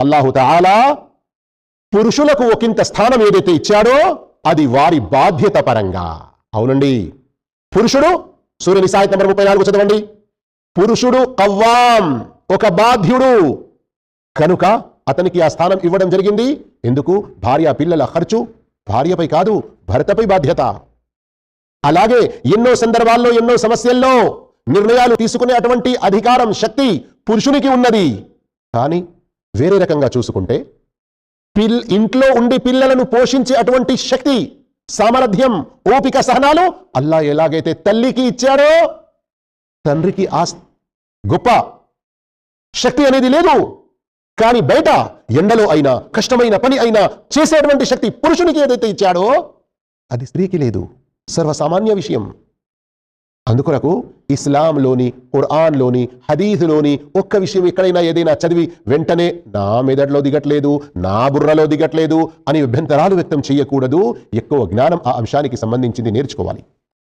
అల్లాహు తఆలా పురుషులకు ఒకంత స్థానం ఏదైతే ఇచ్చాడో అది వారి బాధ్యత పరంగా. అవునండి, పురుషుడు సూర్య నిసా నంబర్ 34 చదవండి. పురుషుడు కవ్వాం, ఒక బాధ్యుడు కనుక అతనికి ఆ స్థానం ఇవ్వడం జరిగింది. ఎందుకు? భార్య పిల్లల ఖర్చు భార్యపై కాదు, భర్తపై బాధ్యత. అలాగే ఎన్నో సందర్భాల్లో ఎన్నో సమస్యల్లో నిర్ణయాలు తీసుకునే అటువంటి అధికారం, శక్తి పురుషునికి ఉన్నది. కానీ వేరే రకంగా చూసుకుంటే ఇంట్లో ఉండి పిల్లలను పోషించే అటువంటి శక్తి, సామర్థ్యం, ఓపిక, సహనాలు అల్లా ఎలాగైతే తల్లికి ఇచ్చాడో తండ్రికి ఆ గొప్ప శక్తి అనేది లేదు. కానీ బయట ఎండలో అయినా కష్టమైన పని అయినా చేసేటువంటి శక్తి పురుషునికి ఏదైతే ఇచ్చాడో అది స్త్రీకి లేదు. సర్వసామాన్య విషయం. అందుకొరకు ఇస్లాంలోని, ఖురాన్లోని, హదీసులోని ఒక్క విషయం ఎక్కడైనా ఏదైనా చదివి వెంటనే నా మెదడులో దిగట్లేదు, నా బుర్రలో దిగట్లేదు అని అభ్యంతరాలు వ్యక్తం చేయకూడదు. ఎక్కువ జ్ఞానం ఆ అంశానికి సంబంధించింది నేర్చుకోవాలి.